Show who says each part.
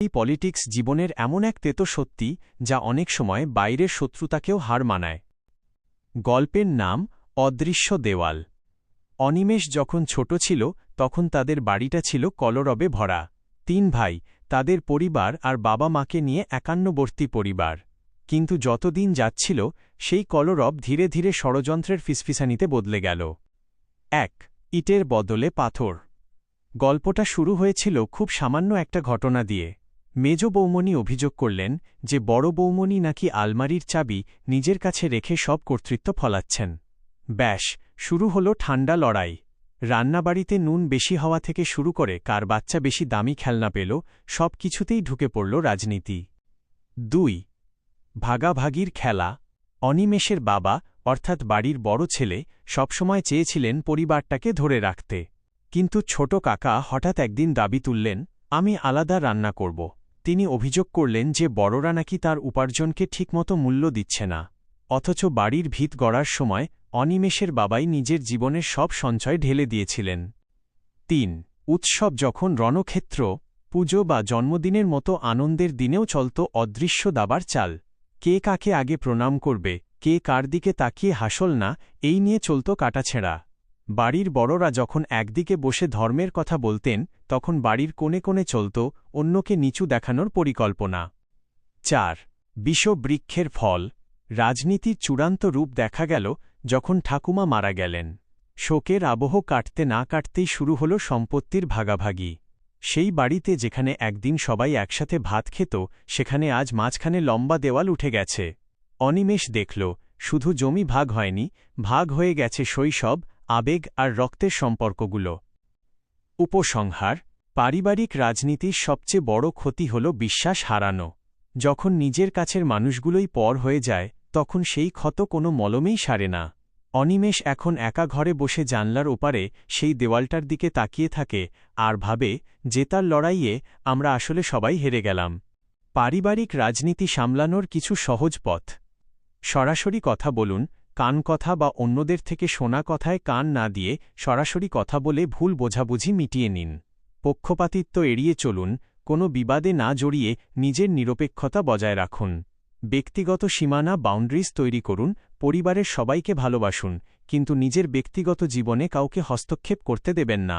Speaker 1: এই পলিটিক্স জীবনের এমন এক তেতো সত্যি যা অনেক সময় বাইরের শত্রুতাকেও হার মানায়। গল্পের নাম অদৃশ্য দেওয়াল। অনিমেষ যখন ছোট ছিল তখন তাদের বাড়িটা ছিল কলরবে ভরা। ৩ ভাই, তাদের পরিবার আর বাবা মাকে নিয়ে একান্নবর্তী পরিবার। কিন্তু যতদিন যাচ্ছিল সেই কলরব ধীরে ধীরে ষড়যন্ত্রের ফিসফিসানিতে বদলে গেল। ১ ইটের বদলে পাথর। গল্পটা শুরু হয়েছিল খুব সামান্য একটা ঘটনা দিয়ে। মেজ বৌমণি অভিযোগ করলেন যে বড় বৌমণি নাকি আলমারির চাবি নিজের কাছে রেখে সব কর্তৃত্ব ফলাচ্ছেন। ব্যাস, শুরু হলো ঠান্ডা লড়াই। রান্নাবাড়িতে নুন বেশি হওয়া থেকে শুরু করে কার বাচ্চা বেশি দামি খেলনা পেল, সব কিছুতেই ঢুকে পড়ল রাজনীতি। ২ ভাগাভাগির খেলা। অনিমেষের বাবা অর্থাৎ বাড়ির বড় ছেলে সবসময় চেয়েছিলেন পরিবারটাকে ধরে রাখতে। কিন্তু ছোট কাকা হঠাৎ একদিন দাবি তুললেন, আমি আলাদা রান্না করব। তিনি অভিযোগ করলেন যে বড়রা নাকি তার উপার্জনকে ঠিকমতো মূল্য দিচ্ছে না। অথচ বাড়ির ভিত গড়ার সময় অনিমেষের বাবাই নিজের জীবনের সব সঞ্চয় ঢেলে দিয়েছিলেন। ৩ উৎসব যখন রণক্ষেত্র, পুজো বা জন্মদিনের মতো আনন্দের দিনেও চলত অদৃশ্য দাবার চাল। কে কাকে আগে প্রণাম করবে, কে কার দিকে তাকিয়ে হাসল না, এই নিয়ে চলত কাটাছেঁড়া। বাড়ির বড়রা যখন একদিকে বসে ধর্মের কথা বলতেন তখন বাড়ির কোণে কোণে চলত অন্যকে নিচু দেখানোর পরিকল্পনা। ৪ বিষবৃক্ষের ফল। রাজনীতির চূড়ান্ত রূপ দেখা গেল যখন ঠাকুমা মারা গেলেন। শোকের আবহ কাটতে না কাটতেই শুরু হল সম্পত্তির ভাগাভাগি। সেই বাড়িতে যেখানে একদিন সবাই একসাথে ভাত খেত সেখানে আজ মাঝখানে লম্বা দেওয়াল উঠে গেছে। অনিমেষ দেখল, শুধু জমি ভাগ হয়নি, ভাগ হয়ে গেছে শৈশব, আবেগ আর রক্তের সম্পর্কগুলো। উপসংহার: পারিবারিক রাজনীতির সবচেয়ে বড় ক্ষতি হল বিশ্বাস হারানো। যখন নিজের কাছের মানুষগুলোই পর হয়ে যায় তখন সেই ক্ষত কোনো মলমেই সারে না। অনিমেষ এখন একা ঘরে বসে জানলার ওপারে সেই দেওয়ালটার দিকে তাকিয়ে থাকে আর ভাবে, জেতার লড়াইয়ে আমরা আসলে সবাই হেরে গেলাম। পারিবারিক রাজনীতি সামলানোর কিছু সহজ পথ: সরাসরি কথা বলুন। কান কথা বা অন্যদের থেকে শোনা কথায় কান না দিয়ে সরাসরি কথা বলে ভুল বোঝাবুঝি মিটিয়ে নিন। পক্ষপাতিত্ব এড়িয়ে চলুন। কোনো বিবাদে না জড়িয়ে নিজের নিরপেক্ষতা বজায় রাখুন। ব্যক্তিগত সীমানা বাউন্ডারিজ তৈরি করুন। পরিবারের সবাইকে ভালোবাসুন, কিন্তু নিজের ব্যক্তিগত জীবনে কাউকে হস্তক্ষেপ করতে দেবেন না।